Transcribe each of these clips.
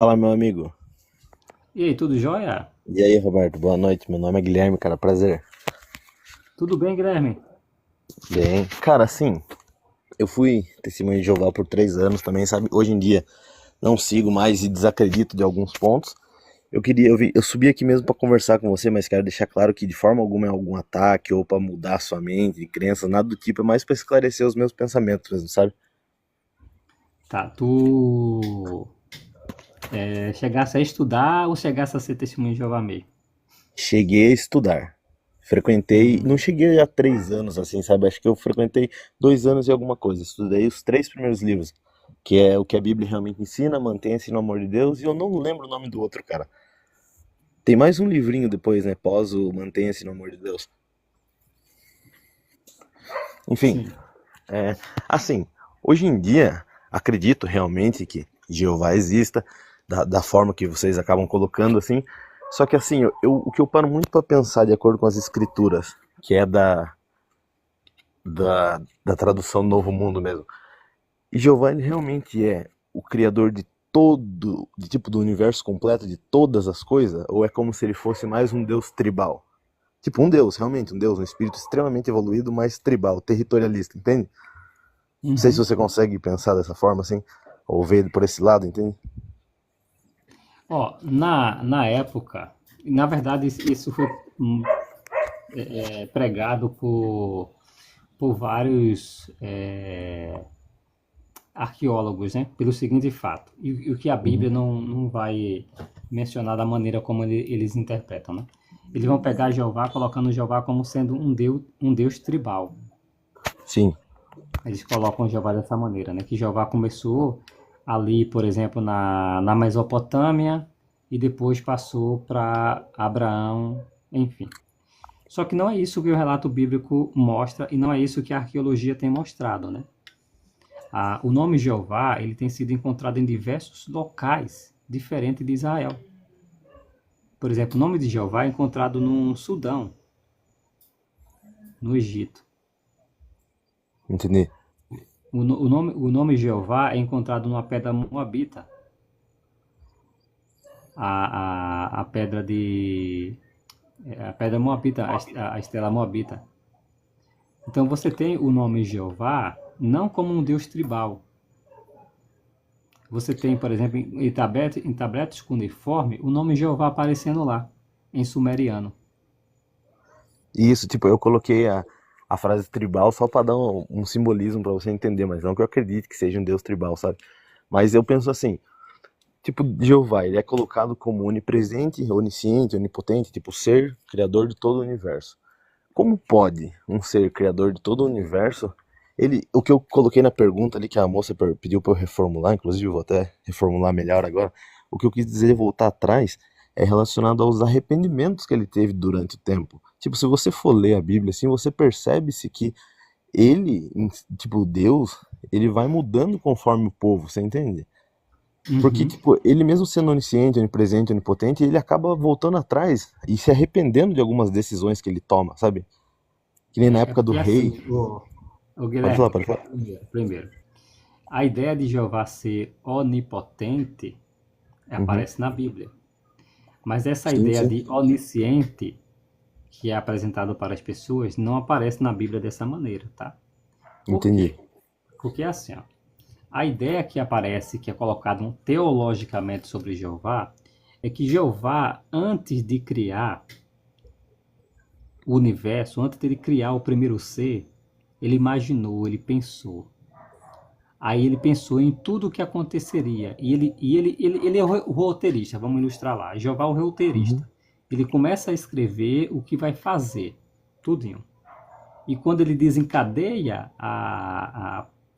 Fala, meu amigo. E aí, tudo jóia? E aí, Roberto, boa noite. Meu nome é Guilherme, cara, prazer. Tudo bem, Guilherme? Bem, cara, assim, eu fui testemunho de Jeová por 3 anos também, sabe? Hoje em dia não sigo mais e desacredito de alguns pontos. Eu subi aqui mesmo pra conversar com você, mas quero deixar claro que de forma alguma é algum ataque ou pra mudar sua mente, de crenças, nada do tipo, é mais pra esclarecer os meus pensamentos mesmo, sabe? Tá, tu chegasse a estudar ou chegasse a ser testemunho de Jeová mesmo? Cheguei a estudar. Frequentei, não Hum, cheguei a 3 anos assim, sabe? Acho que eu frequentei 2 anos e alguma coisa. Estudei os 3 primeiros livros, que é o que a Bíblia realmente ensina, mantenha-se no amor de Deus, e eu não lembro o nome do outro, cara. Tem mais um livrinho depois, né? Pós o Mantenha-se no amor de Deus. Enfim, sim. assim, hoje em dia, acredito realmente que Jeová exista, da forma que vocês acabam colocando, assim. Só que assim, o que eu paro muito para pensar, de acordo com as escrituras, que é da tradução Novo Mundo mesmo. E Jeová ele realmente é o criador de todo, de tipo do universo completo, de todas as coisas, ou é como se ele fosse mais um deus tribal? Tipo um deus, realmente um deus, um espírito extremamente evoluído, mas tribal, territorialista, entende? Não sei se Uhum. você consegue pensar dessa forma assim, ou ver por esse lado, entende? Ó, na época, na verdade, isso foi pregado por vários arqueólogos, né? Pelo seguinte fato, e o que a Bíblia Uhum. não vai mencionar da maneira como eles interpretam, né? Eles vão pegar Jeová, colocando Jeová como sendo um deus tribal. Sim, Eles colocam Jeová dessa maneira, né? Que Jeová começou ali, por exemplo, na Mesopotâmia e depois passou para Abraão, enfim. Só que não é isso que o relato bíblico mostra e não é isso que a arqueologia tem mostrado, né? O nome Jeová ele tem sido encontrado em diversos locais diferentes de Israel. Por exemplo, o nome de Jeová é encontrado no Sudão, no Egito. entendi. O nome Jeová é encontrado numa pedra moabita, a pedra de a pedra moabita, a estela moabita. Então você tem o nome Jeová não como um deus tribal. Você tem, por exemplo, em tabletes cuneiforme, o nome Jeová aparecendo lá, em sumeriano. E isso, tipo, eu coloquei a frase tribal só pra dar um simbolismo pra você entender, mas não que eu acredite que seja um deus tribal, sabe? Mas eu penso assim, tipo, Jeová, ele é colocado como onipresente, onisciente, onipotente, tipo, ser criador de todo o universo. Como pode um ser criador de todo o universo, o que eu coloquei na pergunta ali que a moça pediu para eu reformular, inclusive eu vou até reformular melhor agora, o que eu quis dizer voltar atrás é relacionado aos arrependimentos que ele teve durante o tempo. Tipo, se você for ler a Bíblia assim, você percebe-se que ele, tipo, Deus, ele vai mudando conforme o povo, você entende? Porque, Uhum. tipo, ele mesmo sendo onisciente, onipresente, onipotente, ele acaba voltando atrás e se arrependendo de algumas decisões que ele toma, sabe? Que nem na É época do porque rei. assim, o Pode falar, Guilherme, pode falar. primeiro, a ideia de Jeová ser onipotente Uhum. aparece na Bíblia. Mas essa Sim, ideia sim. de onisciente, que é apresentado para as pessoas, não aparece na Bíblia dessa maneira, tá? Por Entendi. quê? Porque assim, ó, a ideia que aparece, que é colocada teologicamente sobre Jeová, é que Jeová, antes de criar o universo, antes de ele criar o primeiro ser, ele imaginou, ele pensou. Aí ele pensou em tudo o que aconteceria. E ele é o roteirista, vamos ilustrar lá. Jeová é o Uhum. roteirista. Ele começa a escrever o que vai fazer, tudinho. E quando ele desencadeia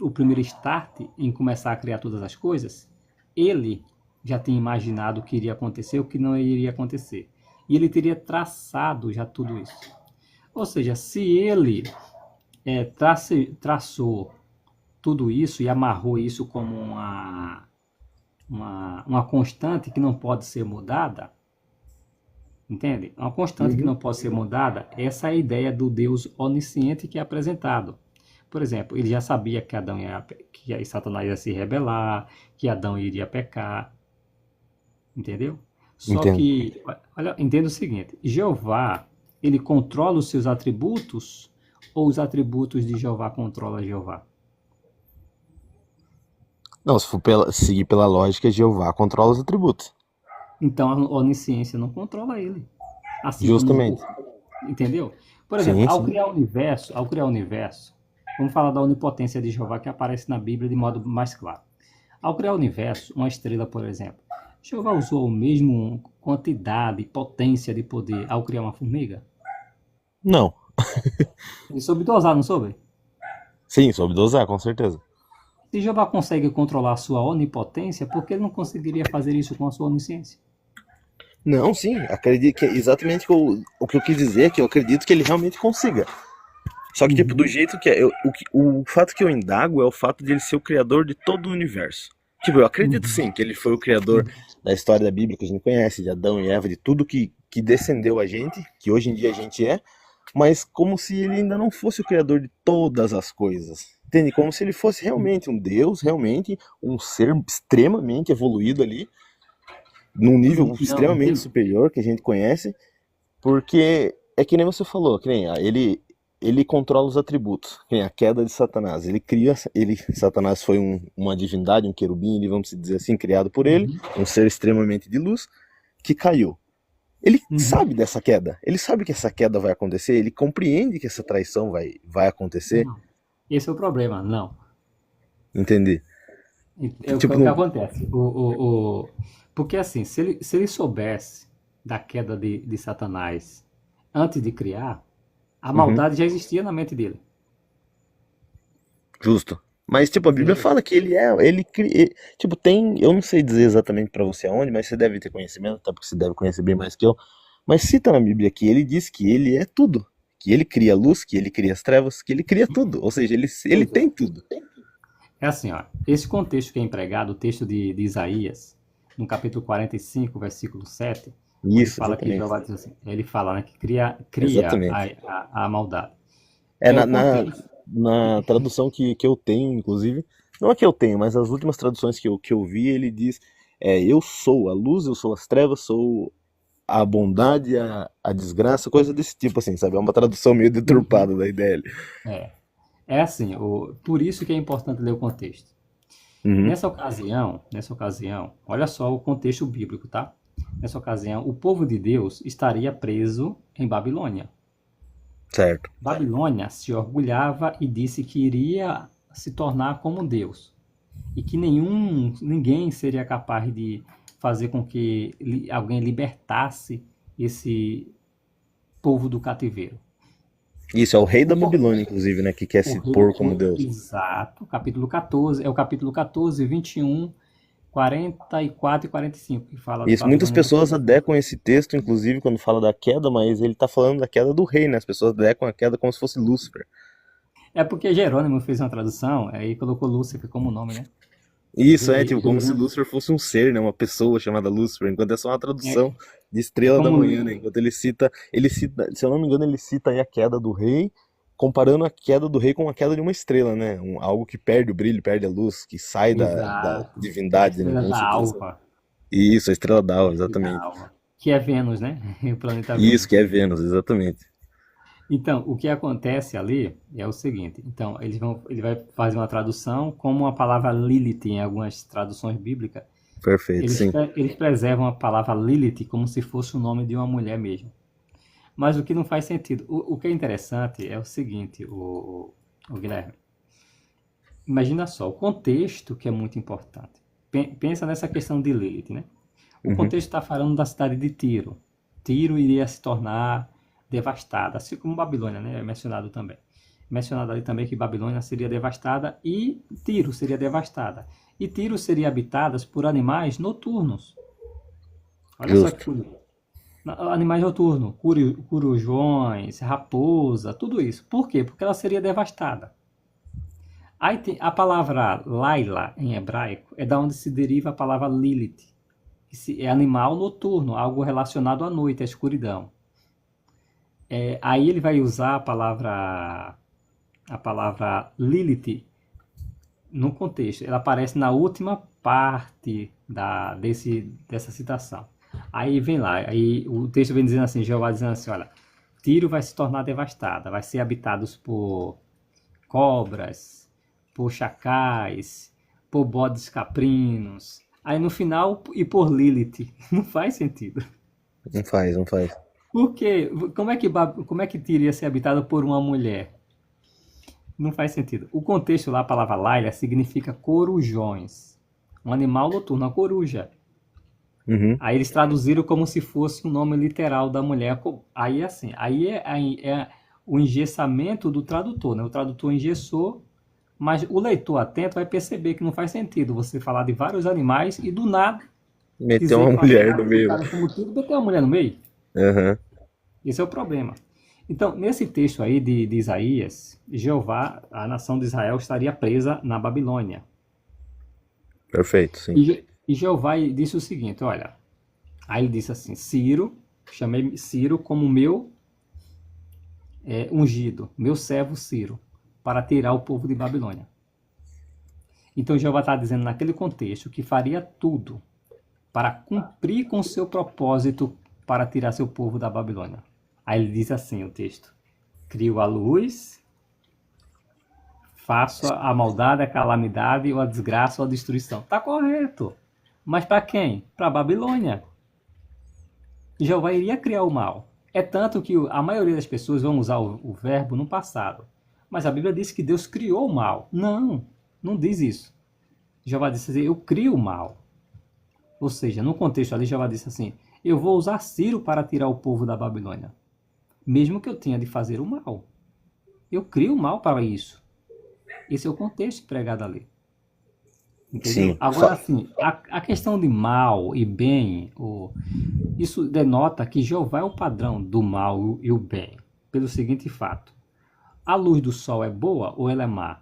o primeiro start em começar a criar todas as coisas, ele já tinha imaginado o que iria acontecer, o que não iria acontecer. E ele teria traçado já tudo isso. Ou seja, se ele traçou tudo isso e amarrou isso como uma constante que não pode ser mudada, entende? Uma constante que Uhum. não pode ser mudada, essa é a ideia do Deus onisciente que é apresentado. Por exemplo, ele já sabia que Satanás ia se rebelar, que Adão iria pecar. entendeu? Só Entendo. que, olha, entenda o seguinte: Jeová, ele controla os seus atributos ou os atributos de Jeová controlam Jeová? Não, se for seguir pela lógica, Jeová controla os atributos. Então a onisciência não controla ele. Assim como, Justamente. entendeu? Por exemplo, Sim, sim. ao criar o universo, vamos falar da onipotência de Jeová que aparece na Bíblia de modo mais claro. Ao criar o universo, uma estrela, por exemplo, Jeová usou a mesma quantidade, potência de poder ao criar uma formiga? Não. Ele soube dosar, não soube? Sim, soube dosar, com certeza. Se Jeová consegue controlar a sua onipotência, por que ele não conseguiria fazer isso com a sua onisciência? Não, sim, acredito que é exatamente o que eu quis dizer, é que eu acredito que ele realmente consiga. Só que, tipo, do Uhum, jeito que é. O fato que eu indago é o fato de ele ser o criador de todo o universo. Tipo, eu acredito uhum, sim que ele foi o criador da história da Bíblia que a gente conhece, de Adão e Eva, de tudo que descendeu a gente, que hoje em dia a gente é, mas como se ele ainda não fosse o criador de todas as coisas. Entende? Como se ele fosse realmente um Deus, realmente um ser extremamente evoluído ali, num nível não, extremamente entendo. superior que a gente conhece, porque é que nem você falou, que nem ele controla os atributos, que nem a queda de Satanás. Ele cria, Satanás foi uma divindade, um querubim, ele, vamos dizer assim, criado por ele, Uhum, um ser extremamente de luz, que caiu. Ele uhum. sabe dessa queda, ele sabe que essa queda vai acontecer, ele compreende que essa traição vai acontecer, Não. Esse é o problema, não. entende? É o Tipo, que não. acontece. Porque assim, se ele soubesse da queda de Satanás antes de criar, a Uhum, maldade já existia na mente dele. justo. Mas, tipo, a Bíblia Entendeu? fala que tipo, tem, eu não sei dizer exatamente pra você aonde, mas você deve ter conhecimento, até porque você deve conhecer bem mais que eu. Mas cita na Bíblia que ele diz que ele é tudo. Que ele cria a luz, que ele cria as trevas, que ele cria tudo. Ou seja, ele Pois é. tem tudo. É assim, ó, esse contexto que é empregado, o texto de Isaías, no capítulo 45, versículo 7, onde Isso, fala que exatamente. Jeová diz assim, ele fala, né, que cria Exatamente. a maldade. É É o contexto. na tradução que eu tenho, inclusive, não é que eu tenho, mas as últimas traduções que eu vi, ele diz: eu sou a luz, eu sou as trevas, sou a bondade, a desgraça, coisa desse tipo, assim, sabe? É uma tradução meio Uhum. deturpada da ideia. É, é assim, por isso que é importante ler o contexto. Uhum, Nessa ocasião, olha só o contexto bíblico, tá? Nessa ocasião, o povo de Deus estaria preso em Babilônia. certo. Babilônia se orgulhava e disse que iria se tornar como Deus e que ninguém seria capaz de fazer com que alguém libertasse esse povo do cativeiro. Isso, é o rei O, da Babilônia, inclusive, né? Que quer o se rei, pôr como Deus. exato, capítulo 14, é o capítulo 14, 21, 44 e 45 que fala de Isso, muitas Babilônia no pessoas poder. adequam esse texto, inclusive, quando fala da queda, mas ele tá falando da queda do rei, né? As pessoas adequam a queda como se fosse Lúcifer. É porque Jerônimo fez uma tradução, aí colocou Lúcifer como nome, né? Isso, tipo, como se Jerônimo, Lúcifer fosse um ser, né? Uma pessoa chamada Lúcifer, enquanto é só uma é, tradução de é Estrela da como Manhã, né? Enquanto ele cita, se eu não me engano, ele cita aí a queda do rei, comparando a queda do rei com a queda de uma estrela, né? Algo que perde o brilho, perde a luz, que sai da exato, é a divindade, né? estrela Vamos da dizer assim. alva, Isso, a estrela d'alva, da exatamente. alva, que é Vênus, né? O planeta Isso, que Vênus. é Vênus, exatamente. Então, o que acontece ali é o seguinte: então, ele vai fazer uma tradução como a palavra Lilith em algumas traduções bíblicas. Perfeito, sim. Eles preservam a palavra Lilith como se fosse o nome de uma mulher mesmo. Mas o que não faz sentido. O que é interessante é o seguinte, o Guilherme. Imagina só, o contexto que é muito importante. Pensa nessa questão de Lilith, né? O Uhum. contexto está falando da cidade de Tiro. Tiro iria se tornar devastada, assim como Babilônia, né? É mencionado também. Mencionado ali também que Babilônia seria devastada e Tiro seria devastada. E Tiro seria habitada por animais noturnos. Olha só que Justo. curioso. Animais noturnos, corujões, raposa, tudo isso. Por quê? Porque ela seria devastada. Aí tem a palavra Laila, em hebraico, é da onde se deriva a palavra Lilith, é animal noturno, algo relacionado à noite, à escuridão. Aí ele vai usar a palavra Lilith no contexto. Ela aparece na última parte dessa citação. Aí vem lá, aí o texto vem dizendo assim, Jeová dizendo assim, olha, Tiro vai se tornar devastada, vai ser habitados por cobras, por chacais, por bodes caprinos. Aí no final, e por Lilith. Não faz sentido. Não faz, não faz. Por quê? Como é que Tiro ia ser habitado por uma mulher? Não faz sentido. O contexto lá, a palavra Laila, significa corujões. Um animal noturno, uma coruja. Uhum. Aí eles traduziram como se fosse um nome literal da mulher. Aí assim, aí é o engessamento do tradutor, né? O tradutor engessou, mas o leitor atento vai perceber que não faz sentido você falar de vários animais e do nada Meteu dizer uma que o mulher animal no é meio. classificado como tudo e botar uma mulher no meio. Aham. Esse é o problema. Então, nesse texto aí de Isaías, Jeová, a nação de Israel estaria presa na Babilônia. Perfeito, sim. E Jeová disse o seguinte, olha, aí ele disse assim, Ciro, chamei Ciro como meu ungido, meu servo Ciro, para tirar o povo de Babilônia. Então Jeová está dizendo naquele contexto que faria tudo para cumprir com seu propósito para tirar seu povo da Babilônia. Aí ele diz assim o texto, crio a luz, faço a maldade, a calamidade, ou a desgraça, ou a destruição. Está correto. Mas para quem? Para a Babilônia. Jeová iria criar o mal. É tanto que a maioria das pessoas vão usar o verbo no passado. Mas a Bíblia diz que Deus criou o mal. Não, não diz isso. Jeová disse assim, eu crio o mal. Ou seja, no contexto ali, Jeová disse assim, eu vou usar Ciro para tirar o povo da Babilônia. Mesmo que eu tenha de fazer o mal. Eu crio o mal para isso. Esse é o contexto pregado ali. Entendeu? Sim. Agora, assim, a questão de mal e bem, isso denota que Jeová é o padrão do mal e o bem. Pelo seguinte fato. A luz do sol é boa ou ela é má?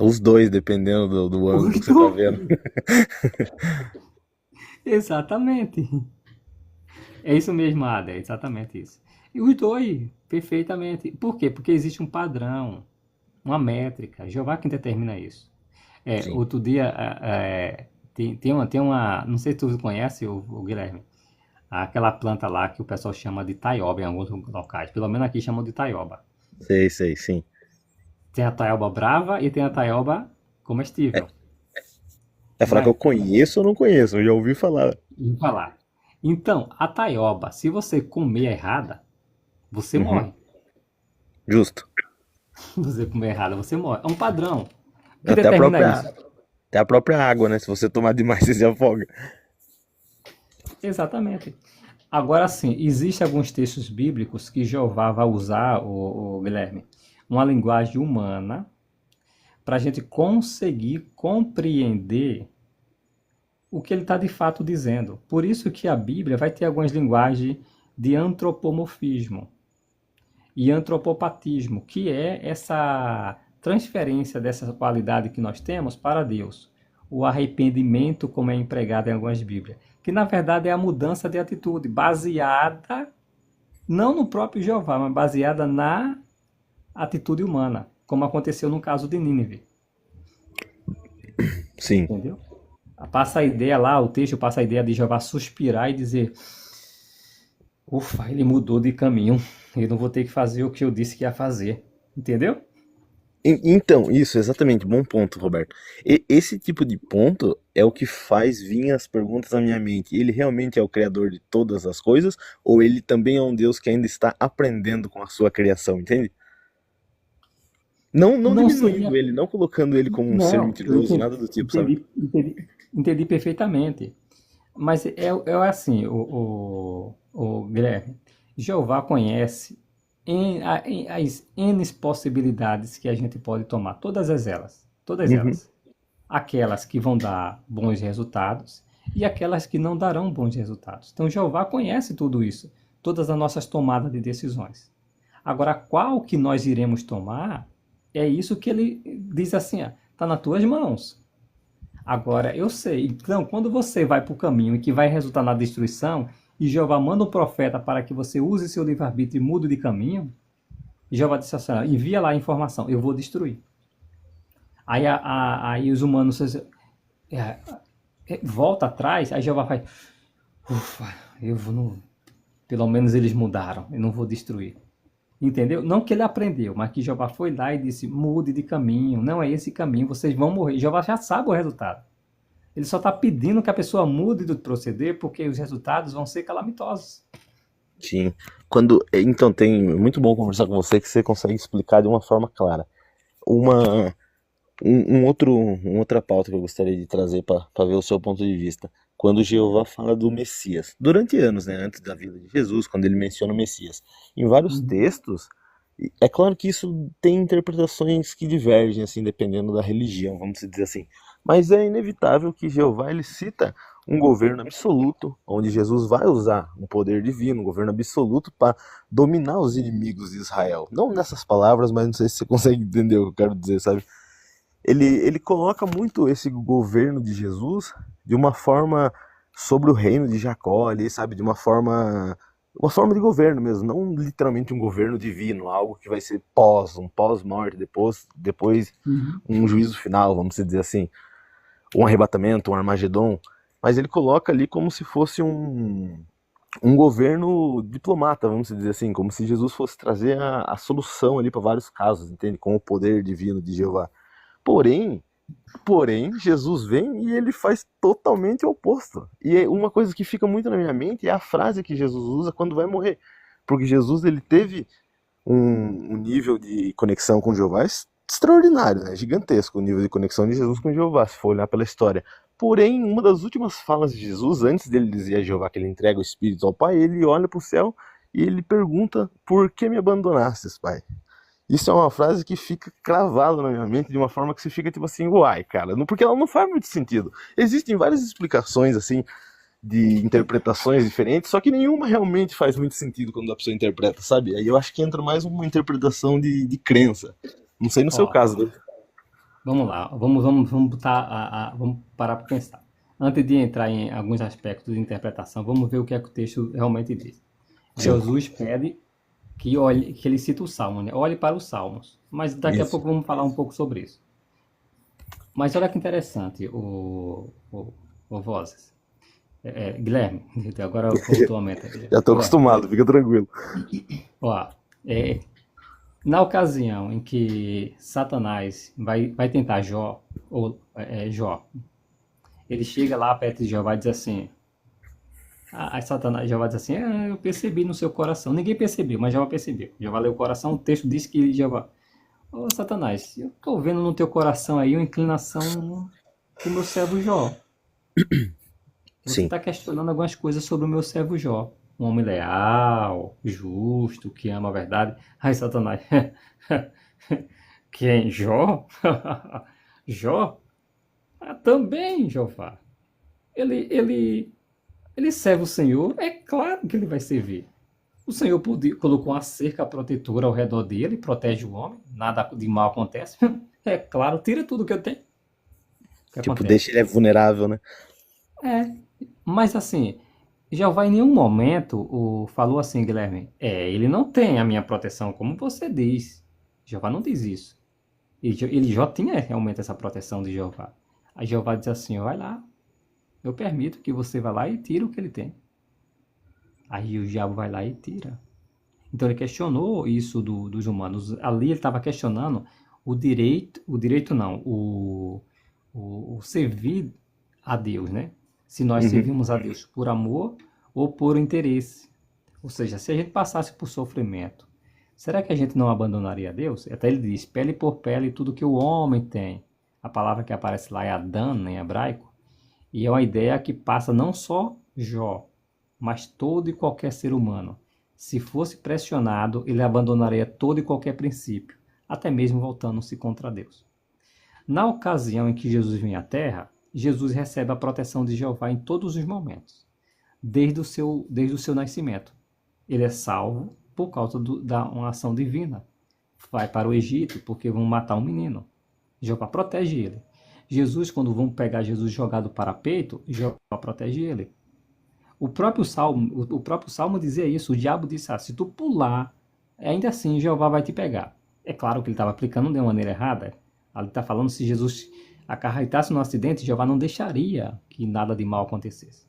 Os dois, dependendo do ângulo que você tá vendo. Exatamente. É isso mesmo, Ada, é exatamente isso. E os dois, perfeitamente. Por quê? Porque existe um padrão, uma métrica. Jeová quem determina isso. Sim. Outro dia, tem uma, não sei se tu conhece, o Guilherme, aquela planta lá que o pessoal chama de taioba em alguns locais. Pelo menos aqui chamam de taioba. Sei, sim. Tem a taioba brava e tem a taioba comestível. É Não falar que eu é? conheço ou não conheço, eu já ouvi falar. Vou falar. Então, a taioba, se você comer errada, você Uhum. morre. Justo. Se você comer errada, você morre. É um padrão. O que Até a determina própria, isso? até a própria água, né? Se você tomar demais, você se afoga. Exatamente. Agora sim, existem alguns textos bíblicos que Jeová vai usar, o Guilherme, uma linguagem humana para a gente conseguir compreender o que ele está de fato dizendo. Por isso que a Bíblia vai ter algumas linguagens de antropomorfismo e antropopatismo, que é essa transferência dessa qualidade que nós temos para Deus. O arrependimento, como é empregado em algumas Bíblias, que na verdade é a mudança de atitude, baseada não no próprio Jeová, mas baseada na atitude humana, como aconteceu no caso de Nínive, Sim. entendeu? Passa a ideia lá, o texto passa a ideia de Jeová suspirar e dizer, ufa, ele mudou de caminho, eu não vou ter que fazer o que eu disse que ia fazer, entendeu? Então, isso, exatamente, bom ponto, Roberto. Esse tipo de ponto é o que faz vir as perguntas na minha mente. Ele realmente é o criador de todas as coisas, ou ele também é um Deus que ainda está aprendendo com a sua criação, entende? Não Não diminuindo seria. ele, não colocando ele como um ser Não, eu mentiroso, entendi, nada do tipo, sabe? entendi perfeitamente. Mas é assim, o Guilherme, Jeová conhece as N possibilidades que a gente pode tomar, todas Uhum. elas. Aquelas que vão dar bons resultados e aquelas que não darão bons resultados. Então Jeová conhece tudo isso, todas as nossas tomadas de decisões. Agora, qual que nós iremos tomar, é isso que ele diz assim, está nas tuas mãos. Agora, eu sei. Então, quando você vai para o caminho e que vai resultar na destruição, e Jeová manda um profeta para que você use seu livre-arbítrio e mude de caminho, e Jeová disse assim, envia lá a informação, eu vou destruir. Aí os humanos, é, volta atrás, aí Jeová faz, ufa, eu vou não, pelo menos eles mudaram, eu não vou destruir. Entendeu? Não que ele aprendeu, mas que Jeová foi lá e disse, mude de caminho, não é esse caminho, vocês vão morrer. Jeová já sabe o resultado. Ele só está pedindo que a pessoa mude do proceder, porque os resultados vão ser calamitosos. Sim. Então tem muito bom conversar com você que você consegue explicar de uma forma clara. Uma outra pauta que eu gostaria de trazer para ver o seu ponto de vista. Quando Jeová fala do Messias, durante anos, né, antes da vida de Jesus, quando ele menciona o Messias, em vários Uhum. textos, é claro que isso tem interpretações que divergem, assim, dependendo da religião, vamos dizer assim. Mas é inevitável que Jeová ele cita um governo absoluto, onde Jesus vai usar um poder divino, um governo absoluto para dominar os inimigos de Israel. Não nessas palavras, mas não sei se você consegue entender o que eu quero dizer, sabe? Ele coloca muito esse governo de Jesus de uma forma sobre o reino de Jacó ali, sabe? De uma forma de governo mesmo, não literalmente um governo divino, algo que vai ser um pós-morte, depois Uhum. um juízo final, vamos dizer assim, um arrebatamento, um Armagedon, mas ele coloca ali como se fosse um governo diplomata, vamos dizer assim, como se Jesus fosse trazer a solução ali para vários casos, entende? Com o poder divino de Jeová. Porém, Jesus vem e ele faz totalmente o oposto. E uma coisa que fica muito na minha mente é a frase que Jesus usa quando vai morrer. Porque Jesus ele teve um nível de conexão com Jeová extraordinário, né? Gigantesco o nível de conexão de Jesus com Jeová, se for olhar pela história. Porém, uma das últimas falas de Jesus, antes dele dizer a Jeová que ele entrega o Espírito ao Pai, ele olha para o céu e ele pergunta: por que me abandonastes, Pai? Isso é uma frase que fica cravada na minha mente de uma forma que você fica tipo assim, uai, cara, porque ela não faz muito sentido. Existem várias explicações, assim, de interpretações diferentes, só que nenhuma realmente faz muito sentido quando a pessoa interpreta, sabe? Aí eu acho que entra mais uma interpretação de crença. Não sei no seu Ó, caso, né? vamos lá, vamos botar vamos parar para pensar. Antes de entrar em alguns aspectos de interpretação, vamos ver o que é que o texto realmente diz. Sim, Jesus pede que olhe, que ele cita o Salmo, né? Olhe para os Salmos. Mas daqui a isso. pouco vamos falar um pouco sobre isso. Mas olha que interessante, o Vozes. Guilherme, agora voltou a meta. Já tô Guilherme, acostumado, fica tranquilo. ó, é, na ocasião em que Satanás vai tentar Jó, Jó, ele chega lá perto de Jó e diz assim, aí Satanás já vai dizer assim, eu percebi no seu coração. Ninguém percebeu, mas Jeová percebeu. Jeová leu o coração, o texto diz que Jeová, ô Satanás, eu estou vendo no teu coração aí uma inclinação com o meu servo Jó. Você Sim. está questionando algumas coisas sobre o meu servo Jó. Um homem leal, justo, que ama a verdade. Ai, Satanás, quem? Jó? Jó? Ah, também, Jeová. Ele, ele serve o Senhor, é claro que ele vai servir. O Senhor colocou uma cerca protetora ao redor dele, protege o homem, nada de mal acontece. É claro, tira tudo que eu tenho. O que Tipo, deixa acontece? ele vulnerável, né? É, mas assim, Jeová em nenhum momento falou assim, Guilherme, ele não tem a minha proteção, como você diz. Jeová não diz isso. Ele já tinha realmente essa proteção de Jeová. Aí Jeová diz assim, vai lá, eu permito que você vá lá e tire o que ele tem. Aí o diabo vai lá e tira. Então ele questionou isso dos humanos. Ali ele estava questionando o direito não, o servir a Deus, né? Se nós Uhum. servimos a Deus por amor ou por interesse. Ou seja, se a gente passasse por sofrimento, será que a gente não abandonaria a Deus? Até ele diz, pele por pele, tudo que o homem tem. A palavra que aparece lá é Adão, em hebraico, e é uma ideia que passa não só Jó, mas todo e qualquer ser humano. Se fosse pressionado, ele abandonaria todo e qualquer princípio, até mesmo voltando-se contra Deus. Na ocasião em que Jesus vem à Terra, Jesus recebe a proteção de Jeová em todos os momentos, desde o seu nascimento. Ele é salvo por causa da uma ação divina. Vai para o Egito porque vão matar um menino. Jeová protege ele. Jesus, quando vão pegar Jesus jogado para peito, Jeová protege ele. O próprio Salmo dizia isso. O diabo disse: se tu pular, ainda assim Jeová vai te pegar. É claro que ele estava aplicando de uma maneira errada. Ali está falando se Jesus acarretasse no acidente, Jeová não deixaria que nada de mal acontecesse.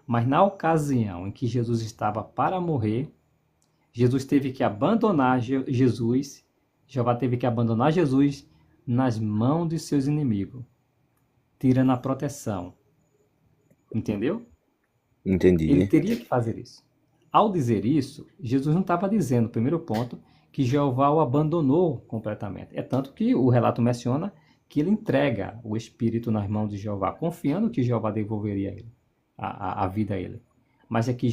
Mas na ocasião em que Jesus estava para morrer, Jesus teve que abandonar Jesus, Jeová teve que abandonar Jesus nas mãos de seus inimigos, tirando a proteção. Entendeu? Ele Entendi. teria que fazer isso. Ao dizer isso, Jesus não estava dizendo, primeiro ponto, que Jeová o abandonou completamente. É tanto que o relato menciona que ele entrega o espírito nas mãos de Jeová, confiando que Jeová devolveria ele, a vida a ele. Mas é que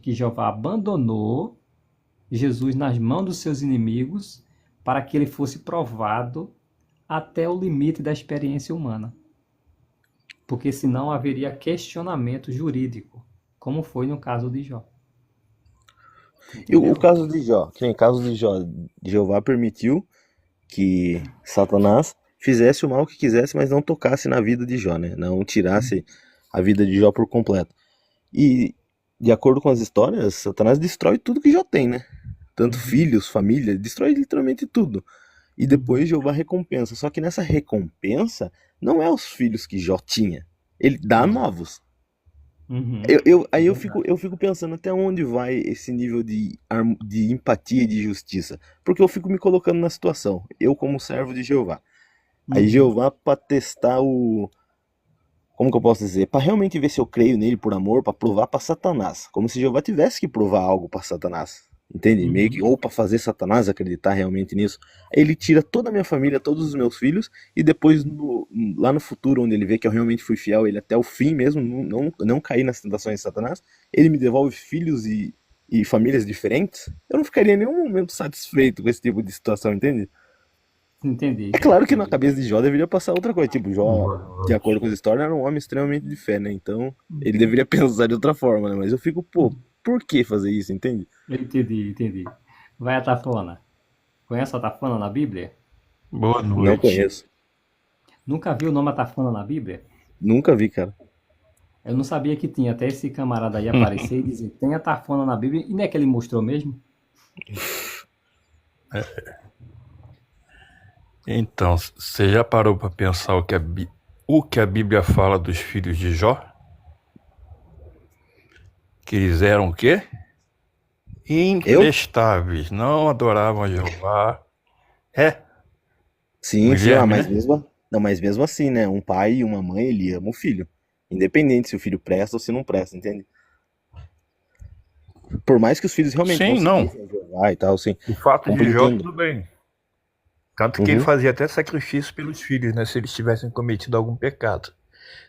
que Jeová abandonou Jesus nas mãos dos seus inimigos para que ele fosse provado até o limite da experiência humana. Porque senão haveria questionamento jurídico, como foi no caso de Jó. E o Entendeu? caso de Jó, que nem caso de Jó, Jeová permitiu que Satanás fizesse o mal que quisesse, mas não tocasse na vida de Jó, né? Não tirasse a vida de Jó por completo. E, de acordo com as histórias, Satanás destrói tudo que Jó tem, né? Tanto Uhum, filhos, família, destrói literalmente tudo. E uhum, depois Jeová recompensa. Só que nessa recompensa, não é os filhos que Jó tinha. Ele dá uhum, novos. uhum. É Aí verdade. eu fico pensando até onde vai esse nível de empatia e de justiça. Porque eu fico me colocando na situação. Eu como servo de Jeová. Aí Uhum, Jeová para testar o, como que eu posso dizer? Para realmente ver se eu creio nele por amor, para provar para Satanás. Como se Jeová tivesse que provar algo para Satanás. Entende? Meio que uhum, ou para fazer Satanás acreditar realmente nisso. Aí ele tira toda a minha família, todos os meus filhos, e depois lá no futuro, onde ele vê que eu realmente fui fiel, ele até o fim mesmo, não caí nas tentações de Satanás, ele me devolve filhos e famílias diferentes. Eu não ficaria em nenhum momento satisfeito com esse tipo de situação, entende? É entendi, claro que na entendi. cabeça de Jó deveria passar outra coisa. Tipo, Jó, de acordo com as histórias, era um homem extremamente de fé, né? Então, ele Uhum, deveria pensar de outra forma, né? Mas eu fico, pô, uhum. por que fazer isso, entende? Entendi, entendi. Vai a Tafona. Conhece a Tafona na Bíblia? Boa Não noite. conheço. Nunca viu o nome Atafona na Bíblia? Nunca vi, cara. Eu não sabia que tinha, até esse camarada aí aparecer e dizer, tem a Tafona na Bíblia, e não é que ele mostrou mesmo? Então, você já parou para pensar o que a Bíblia fala dos filhos de Jó? Que eles eram o quê? Eu? Imprestáveis, não adoravam a Jeová. É, Sim, sim, Guilherme, mas né? mesmo, não, mas mesmo assim, né? Um pai e uma mãe, ele ama o filho. Independente se o filho presta ou se não presta, entende? Por mais que os filhos realmente não Sim, não. seguissem Jeová e tal, assim, O fato de Jó, cumprindo. tudo bem. Tanto que ele Uhum. fazia até sacrifício pelos filhos, né? Se eles tivessem cometido algum pecado.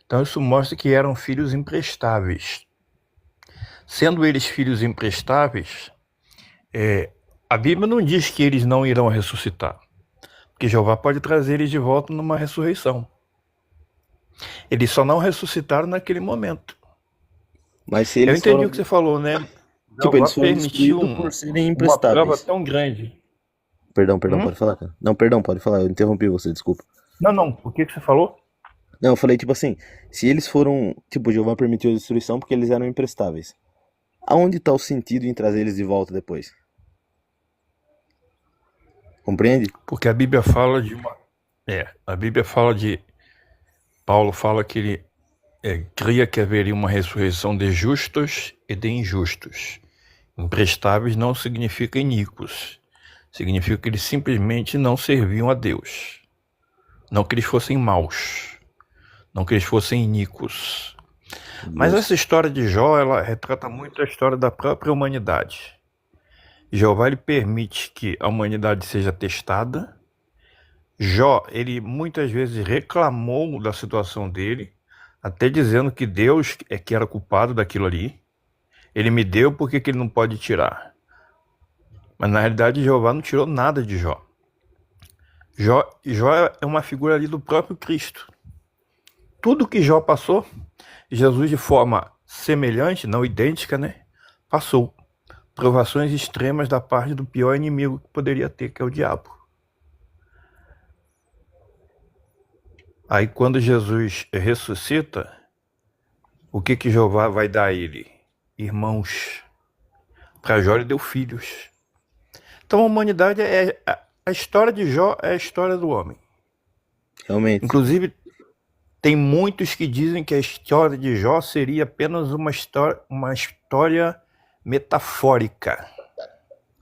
Então isso mostra que eram filhos imprestáveis. Sendo eles filhos imprestáveis, a Bíblia não diz que eles não irão ressuscitar. Porque Jeová pode trazer eles de volta numa ressurreição. Eles só não ressuscitaram naquele momento. Mas se Eu eles entendi foram, o que você falou, né? tipo, Jeová eles foram permitiu destruídos por serem uma prova imprestáveis. tão grande. Perdão, Hum? pode falar, cara. Não, perdão, pode falar. Eu interrompi você, desculpa. Não, não. O que você falou? Não, eu falei, tipo assim, se eles foram, tipo, Jeová permitiu a destruição porque eles eram imprestáveis. Aonde tá o sentido em trazer eles de volta depois? Compreende? Porque a Bíblia fala de uma. A Bíblia fala de. Paulo fala que ele cria que haveria uma ressurreição de justos e de injustos. Imprestáveis não significa iníquos. Significa que eles simplesmente não serviam a Deus. Não que eles fossem maus. Não que eles fossem iníquos. Mas essa Justo. história de Jó, ela retrata muito a história da própria humanidade. Jeová ele permite que a humanidade seja testada. Jó, ele muitas vezes reclamou da situação dele, até dizendo que Deus é que era culpado daquilo ali. Ele me deu, por que que ele não pode tirar? Mas na realidade Jeová não tirou nada de Jó. Jó é uma figura ali do próprio Cristo. Tudo que Jó passou, Jesus de forma semelhante, não idêntica, né? Passou. Provações extremas da parte do pior inimigo que poderia ter, que é o diabo. Aí quando Jesus ressuscita, o que que Jeová vai dar a ele? Irmãos. Para Jó ele deu filhos. Então a humanidade a história de Jó é a história do homem. Realmente. Inclusive, tem muitos que dizem que a história de Jó seria apenas uma história metafórica.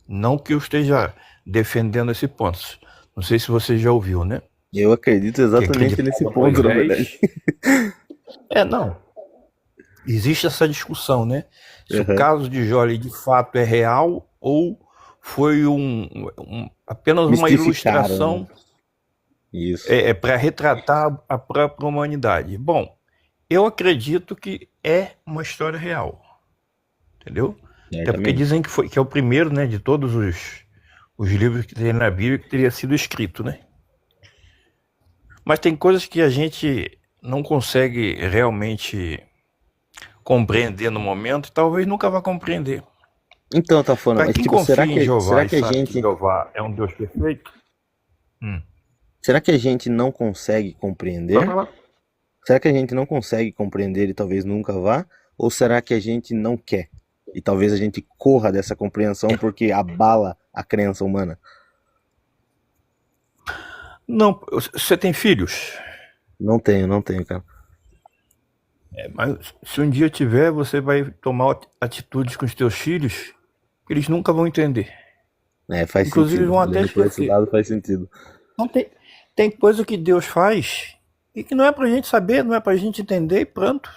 Não que eu esteja defendendo esse ponto. Não sei se você já ouviu, né? Eu acredito Que exatamente nesse acreditava ponto, na verdade. Moisés. Não. Existe essa discussão, né? Se o Aham. caso de Jó ali, de fato é real ou foi apenas uma Mistificaram, né? ilustração Isso. para retratar a própria humanidade. Bom, eu acredito que é uma história real, entendeu? Até porque Certamente. dizem que é o primeiro, né, de todos os livros que tem na Bíblia que teria sido escrito, né? Mas tem coisas que a gente não consegue realmente compreender no momento e talvez nunca vá compreender. Então, tá falando, Para mas quem tipo, confia em será Jeová e que a sabe que gente, Jeová é um Deus perfeito, hum, será que a gente não consegue compreender? vai falar. Será que a gente não consegue compreender e talvez nunca vá? Ou será que a gente não quer? E talvez a gente corra dessa compreensão porque abala a crença humana? Não, você tem filhos? Não tenho, cara. Mas se um dia tiver, você vai tomar atitudes com os teus filhos que eles nunca vão entender. Faz Inclusive sentido. vão até Olhando por esse esquecer. lado faz sentido. Não tem coisa que Deus faz e que não é pra gente saber, não é pra gente entender e pronto.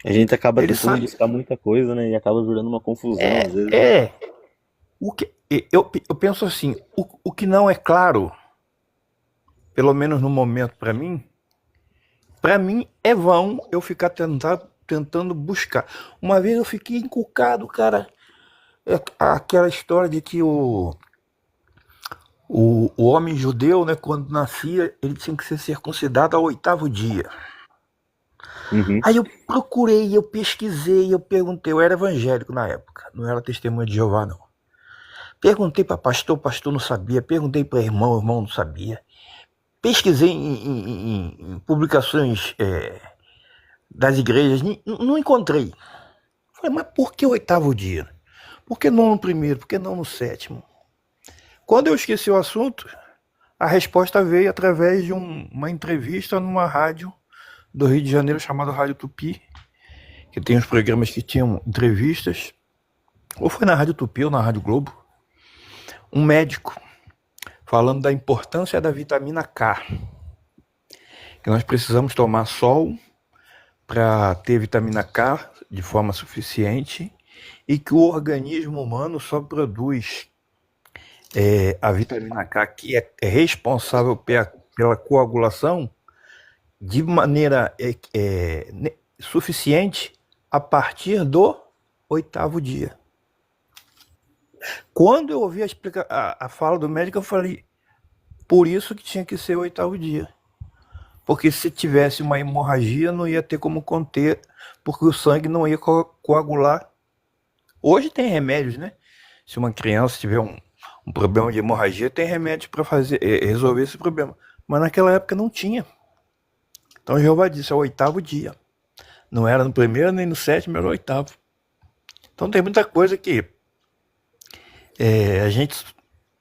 A gente acaba Ele tentando sabe. buscar muita coisa, né? E acaba virando uma confusão, às vezes. É. Eu penso assim, o que não é claro, pelo menos no momento pra mim é vão eu ficar tentando buscar. Uma vez eu fiquei encucado, cara, aquela história de que o homem judeu, né, quando nascia, ele tinha que ser circuncidado ao 8º dia. Uhum. Aí eu procurei, eu pesquisei, eu perguntei, eu era evangélico na época, não era testemunha de Jeová, não. Perguntei para pastor, pastor não sabia, perguntei para irmão, irmão não sabia. Pesquisei em publicações das igrejas, não encontrei. Falei, mas por que o 8º dia? Por que não no 1º? Por que não no 7º? Quando eu esqueci o assunto, a resposta veio através de uma entrevista numa rádio do Rio de Janeiro chamada Rádio Tupi, que tem uns programas que tinham entrevistas, ou foi na Rádio Tupi ou na Rádio Globo, um médico falando da importância da vitamina K, que nós precisamos tomar sol para ter vitamina K de forma suficiente e que o organismo humano só produz a vitamina K, que é responsável pela coagulação, de maneira suficiente a partir do 8º dia. Quando eu ouvi a fala do médico, eu falei, por isso que tinha que ser o 8º dia. Porque se tivesse uma hemorragia, não ia ter como conter, porque o sangue não ia coagular. Hoje tem remédios, né? Se uma criança tiver um problema de hemorragia, tem remédio para resolver esse problema. Mas naquela época não tinha. Então Jeová disse, é o 8º dia. Não era no 1º nem no 7º, era o 8º. Então tem muita coisa que a gente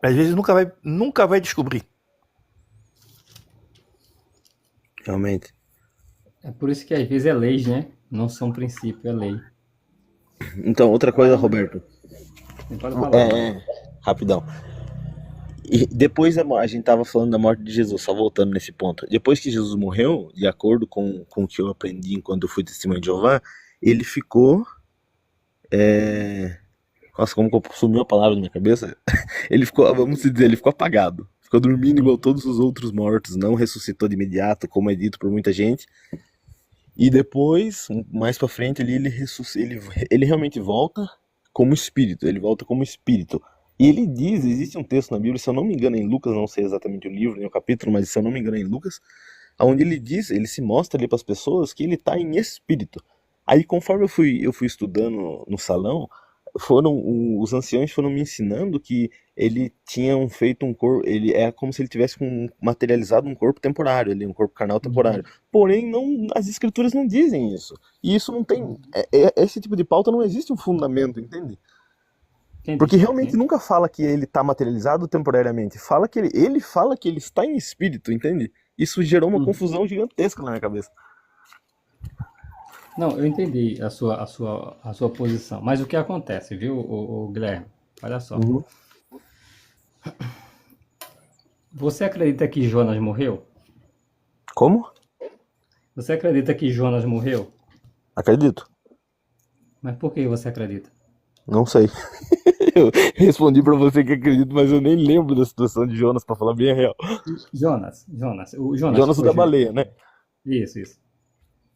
às vezes nunca vai descobrir. Realmente. É por isso que às vezes é lei, né? Não são princípio, é lei. Então, outra coisa, Roberto. Pode falar. Rapidão. E depois a gente tava falando da morte de Jesus, só voltando nesse ponto. Depois que Jesus morreu, de acordo com o que eu aprendi enquanto eu fui testemunha de Jeová, ele ficou. Nossa, como que sumiu a palavra na minha cabeça? Ele ficou, vamos dizer, ele ficou apagado. Ficou dormindo igual todos os outros mortos, não ressuscitou de imediato, como é dito por muita gente. E depois, mais pra frente, ele realmente volta como espírito. Ele volta como espírito. E ele diz, existe um texto na Bíblia, se eu não me engano em Lucas, não sei exatamente o livro nem o capítulo, mas se eu não me engano em Lucas, onde ele diz, ele se mostra ali para as pessoas que ele está em espírito. Aí conforme eu fui estudando no salão, os anciãos foram me ensinando que ele tinha feito um corpo, ele é como se ele tivesse materializado um corpo temporário, ali, um corpo carnal temporário. Porém, não, as escrituras não dizem isso. E isso não tem, esse tipo de pauta não existe um fundamento, entende? Entendi. Porque realmente nunca fala que ele está materializado temporariamente. Fala que ele fala que ele está em espírito, entende? Isso gerou uma Hum. confusão gigantesca na minha cabeça. Não, eu entendi a sua posição. Mas o que acontece, viu, o Guilherme? Olha só. Uhum. Você acredita que Jonas morreu? Como? Você acredita que Jonas morreu? Acredito. Mas por que você acredita? Não sei. Eu respondi pra você que acredito, mas eu nem lembro da situação de Jonas, pra falar bem a real. Jonas, o Jonas Jonas o foi da baleia, né? Isso.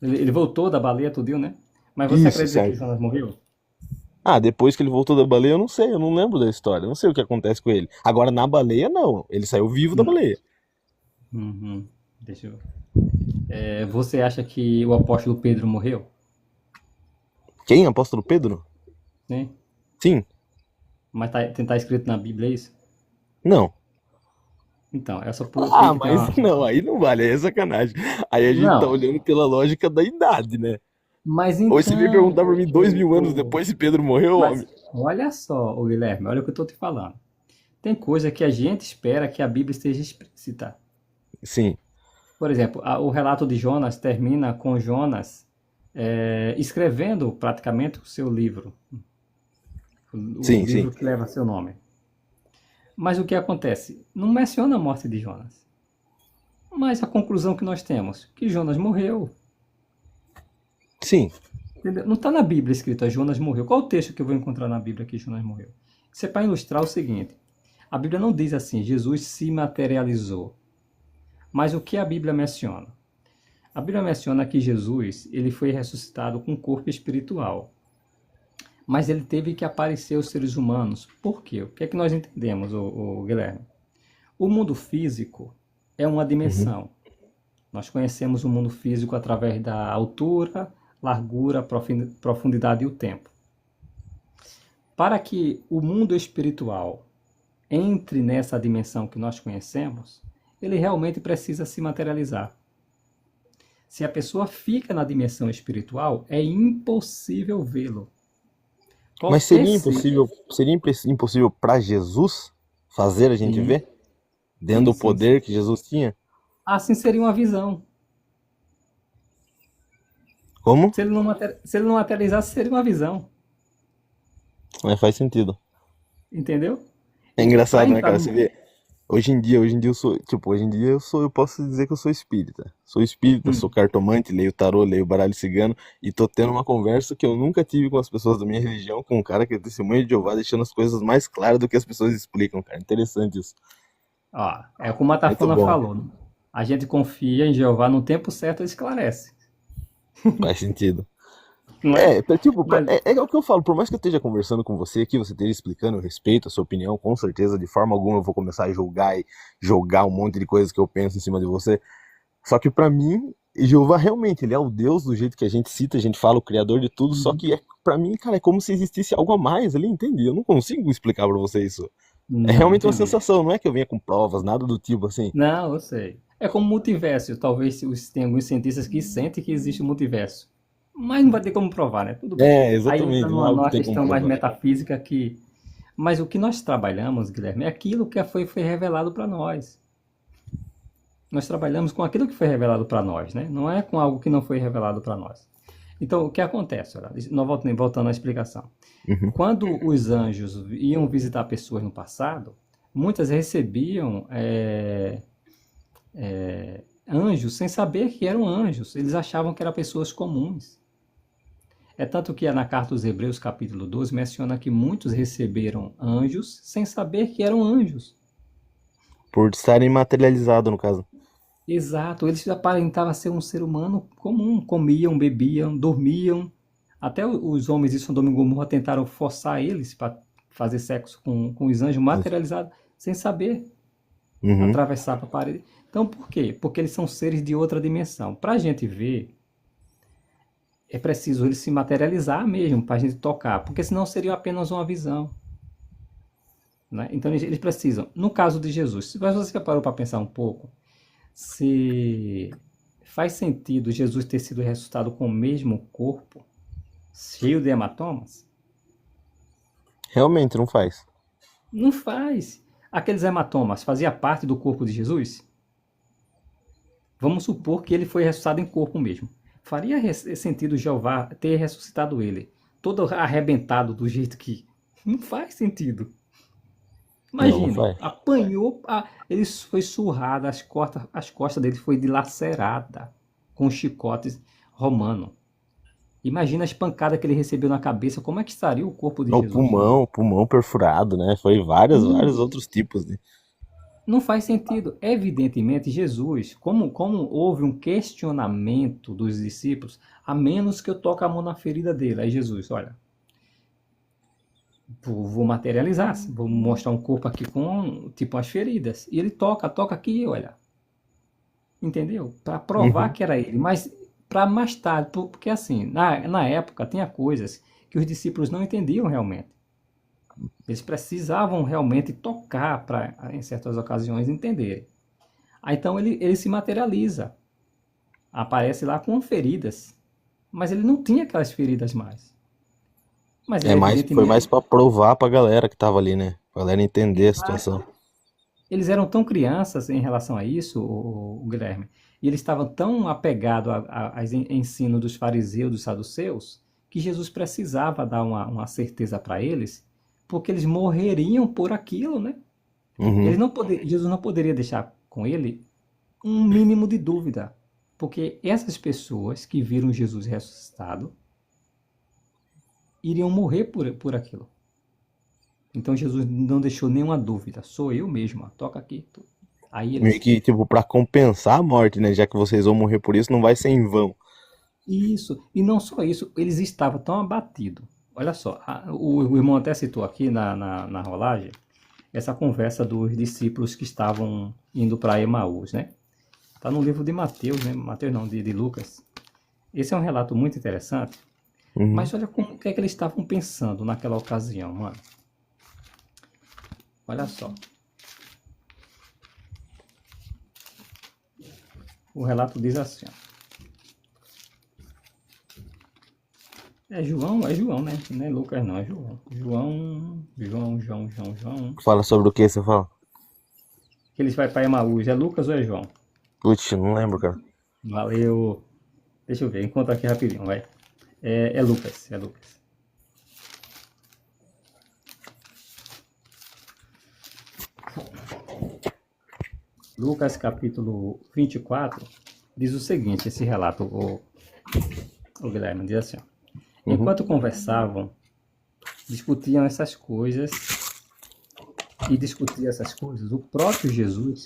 Ele voltou da baleia, tudinho, né? Mas você Isso, acredita que certo. Jonas morreu? Ah, depois que ele voltou da baleia, eu não sei, eu não lembro da história, eu não sei o que acontece com ele. Agora, na baleia, não. Ele saiu vivo da Não. baleia. Uhum. Deixa eu. Você acha que o apóstolo Pedro morreu? Quem? Apóstolo Pedro? Né? Sim. Mas tá escrito na Bíblia isso? Não. Então, é só Ah, porque tem mas uma. não, aí não vale, aí é sacanagem. Aí a gente tá Não, olhando pela lógica da idade, né? mas Ou você veio então, perguntar pra mim 2000 anos depois se Pedro morreu, mas homem. olha só, ô Guilherme, olha o que eu estou te falando. Tem coisa que a gente espera que a Bíblia esteja explícita. Sim, Por exemplo, o relato de Jonas termina com Jonas escrevendo praticamente o seu livro, o sim, sim. livro que leva seu nome. Mas o que acontece? Não menciona a morte de Jonas. Mas a conclusão que nós temos, que Jonas morreu. Sim. Entendeu? Não está na Bíblia escrito, Jonas morreu. Qual o texto que eu vou encontrar na Bíblia que Jonas morreu? Isso é para ilustrar o seguinte. A Bíblia não diz assim, Jesus se materializou. Mas o que a Bíblia menciona? A Bíblia menciona que Jesus ele foi ressuscitado com um corpo espiritual. Mas ele teve que aparecer aos seres humanos. Por quê? O que é que nós entendemos, o Guilherme? O mundo físico é uma Uhum. dimensão. Nós conhecemos o mundo físico através da altura, largura, profundidade e o tempo. Para que o mundo espiritual entre nessa dimensão que nós conhecemos, ele realmente precisa se materializar. Se a pessoa fica na dimensão espiritual, é impossível vê-lo. Mas Qualquer ser. seria impossível para Jesus fazer a gente Sim, ver? Dentro sim, do sim, sim. poder que Jesus tinha? Assim seria uma visão. Como? Se ele não materializasse, seria uma visão. É, faz sentido. Entendeu? É Para engraçado, né, entrar cara? Você no. vê, hoje em dia eu sou, tipo, hoje em dia eu posso dizer que eu sou espírita. Sou espírita, sou Hum, cartomante, leio tarô, leio baralho cigano e tô tendo uma conversa que eu nunca tive com as pessoas da minha religião, com um cara que é testemunha de Jeová, deixando as coisas mais claras do que as pessoas explicam, cara. Interessante isso. ó, é como a Muito Tafona bom. falou. A gente confia em Jeová no tempo certo, ele esclarece. Faz sentido. Não é? Mas, É o que eu falo, por mais que eu esteja conversando com você aqui, você esteja explicando, eu respeito a sua opinião, com certeza, de forma alguma eu vou começar a julgar e jogar um monte de coisas que eu penso em cima de você. Só que pra mim, Jeová realmente, ele é o Deus do jeito que a gente cita, a gente fala, o criador de tudo, só uhum. que para mim, cara, é como se existisse algo a mais ali, entende? Eu não consigo explicar pra você isso. É Não, realmente uma entendi. sensação, não é que eu venha com provas, nada do tipo assim. Não, eu sei. É como multiverso. Talvez tem alguns cientistas que sentem que existe um multiverso. Mas não vai ter como provar, né? Tudo bem. É, Aí entra exatamente, não é algo que numa tem como questão mais provar. metafísica que. Mas o que nós trabalhamos, Guilherme, é aquilo que foi revelado para nós. Nós trabalhamos com aquilo que foi revelado para nós, né? Não é com algo que não foi revelado para nós. Então, o que acontece? Olha, voltando à explicação. Uhum. Quando os anjos iam visitar pessoas no passado, muitas recebiam anjos sem saber que eram anjos. Eles achavam que eram pessoas comuns. É tanto que na carta aos Hebreus, capítulo 12, menciona que muitos receberam anjos sem saber que eram anjos. Por estarem materializados, no caso. Exato, eles aparentavam ser um ser humano comum, comiam, bebiam, dormiam. Até os homens de Sodoma e Gomorra tentaram forçar eles para fazer sexo com os anjos materializados, sem saber Uhum. atravessar para a parede. Então, por quê? Porque eles são seres de outra dimensão. Para a gente ver, é preciso eles se materializar mesmo, para a gente tocar, porque senão seria apenas uma visão. Né? Então, eles precisam. No caso de Jesus, se você já parou para pensar um pouco, se faz sentido Jesus ter sido ressuscitado com o mesmo corpo, cheio de hematomas? Realmente não faz. Não faz. Aqueles hematomas faziam parte do corpo de Jesus? Vamos supor que ele foi ressuscitado em corpo mesmo. Faria sentido Jeová ter ressuscitado ele, todo arrebentado do jeito que... Não faz sentido. Não, não Imagine, faz. apanhou, ele foi surrado, as costas dele foi dilacerada com chicotes romano. Imagina as pancadas que ele recebeu na cabeça, como é que estaria o corpo de O Jesus? pulmão perfurado, né? Foi vários E outros tipos, né? não faz sentido. Evidentemente, Jesus, como houve um questionamento dos discípulos, a menos que eu toque a mão na ferida dele. Aí Jesus, olha, vou materializar, vou mostrar um corpo aqui com tipo as feridas. E ele toca aqui, olha. Entendeu? Para provar Uhum. que era ele. Mas para mais tarde, porque assim, na época tinha coisas que os discípulos não entendiam realmente. Eles precisavam realmente tocar para, em certas ocasiões, entender. Aí, então ele se materializa, aparece lá com feridas, mas ele não tinha aquelas feridas mais. Mas ele Foi mais evidentemente, pra provar pra galera que tava ali, né? Pra galera entender a situação. eles eram tão crianças em relação a isso, o Guilherme, e eles estavam tão apegados aos ensinos dos fariseus, dos saduceus, que Jesus precisava dar uma certeza para eles, porque eles morreriam por aquilo, né? Uhum. Jesus não poderia deixar com ele um mínimo de dúvida, porque essas pessoas que viram Jesus ressuscitado iriam morrer por aquilo. Então Jesus não deixou nenhuma dúvida, sou eu mesmo, ó, toca aqui. Aí Meio eles, que, tipo, pra compensar a morte, né? Já que vocês vão morrer por isso, não vai ser em vão. isso, e não só isso, eles estavam tão abatidos. Olha só, o irmão até citou aqui na rolagem essa conversa dos discípulos que estavam indo para Emaús, né? Está no livro de Mateus, né? Mateus não, de Lucas. Esse é um relato muito interessante, Uhum. mas olha o que é que eles estavam pensando naquela ocasião, mano. Olha só. O relato diz assim, ó. É João, né? Não é Lucas não, é João. João. Fala sobre o que você fala? Que eles vai para Emaús, é Lucas ou é João? Putz, não lembro, cara. Valeu. Deixa eu ver, encontra aqui rapidinho, vai. É Lucas, é Lucas. Lucas capítulo 24 diz o seguinte, esse relato, o Guilherme, diz assim, ó. Uhum. Enquanto conversavam, discutiam essas coisas e discutia essas coisas, o próprio Jesus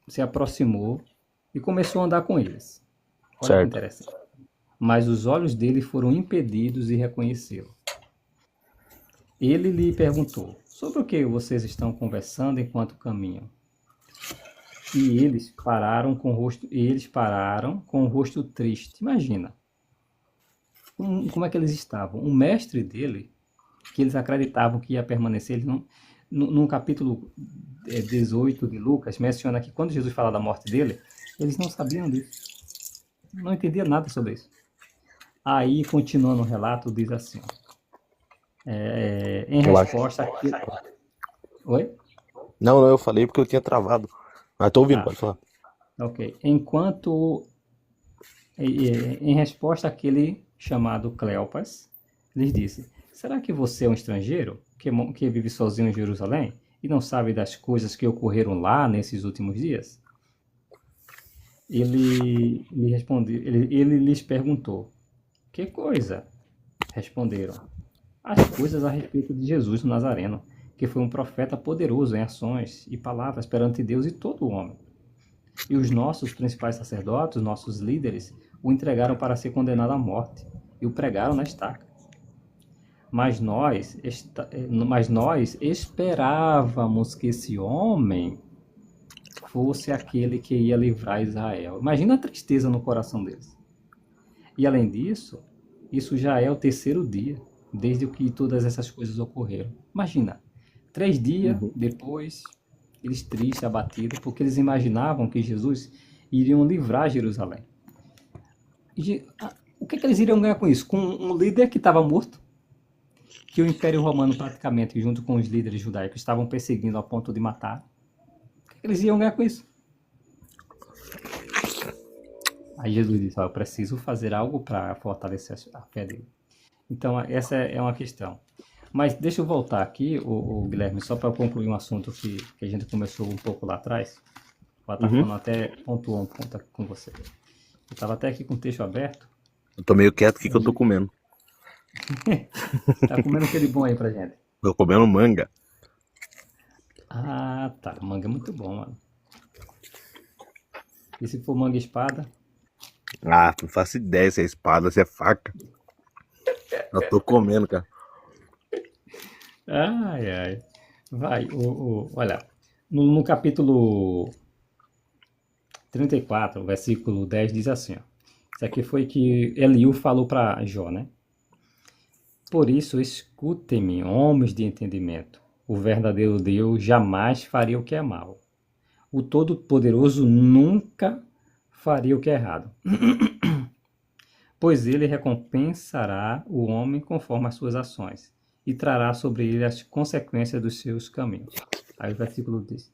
se aproximou e começou a andar com eles. Olha que Certo. interessante. Mas os olhos dele foram impedidos de reconhecê-lo. Ele lhe perguntou, sobre o que vocês estão conversando enquanto caminham? E eles pararam com o rosto triste. Imagina, como é que eles estavam? O mestre dele, que eles acreditavam que ia permanecer, eles não, no capítulo 18 de Lucas, menciona que quando Jesus fala da morte dele, eles não sabiam disso. Não entendiam nada sobre isso. Aí, continuando o relato, diz assim, em Eu acho. resposta àquilo... Oi? Não, eu falei porque eu tinha travado. Mas tô ouvindo, Ah, pode falar. ok. Em resposta àquele chamado Cleopas, lhes disse, será que você é um estrangeiro que vive sozinho em Jerusalém e não sabe das coisas que ocorreram lá nesses últimos dias? Ele lhes perguntou, que coisa? Responderam, as coisas a respeito de Jesus o Nazareno, que foi um profeta poderoso em ações e palavras perante Deus e todo o homem. E os nossos principais sacerdotes, nossos líderes, o entregaram para ser condenado à morte e o pregaram na estaca. Mas nós esperávamos que esse homem fosse aquele que ia livrar Israel. Imagina a tristeza no coração deles. E além disso, isso já é o terceiro dia, desde que todas essas coisas ocorreram. Imagina, 3 dias Uhum. depois, eles tristes, abatidos, porque eles imaginavam que Jesus iriam livrar Jerusalém. O que eles iriam ganhar com isso? Com um líder que estava morto, que o Império Romano praticamente, junto com os líderes judaicos, estavam perseguindo ao ponto de matar. O que eles iam ganhar com isso? Aí Jesus disse, ó, eu preciso fazer algo para fortalecer a fé dele. Então, essa é uma questão. Mas deixa eu voltar aqui, o Guilherme, só para concluir um assunto que a gente começou um pouco lá atrás. O Uhum. Atacama até pontuou um ponto aqui com você. Eu estava até aqui com o texto aberto. Eu tô meio quieto aqui que eu tô comendo. Tá comendo aquele bom aí pra gente? Tô comendo manga. Ah, tá. Manga é muito bom, mano. E se for manga espada? Ah, não faço ideia se é espada, se é faca. Eu tô comendo, cara. Ai, ai. Vai, olha, no capítulo 34, versículo 10, diz assim, ó. Isso aqui foi que Eliú falou para Jó, né? Por isso, escutem-me, homens de entendimento. O verdadeiro Deus jamais faria o que é mal. O Todo-Poderoso nunca faria o que é errado. Pois ele recompensará o homem conforme as suas ações e trará sobre ele as consequências dos seus caminhos. Aí o versículo diz: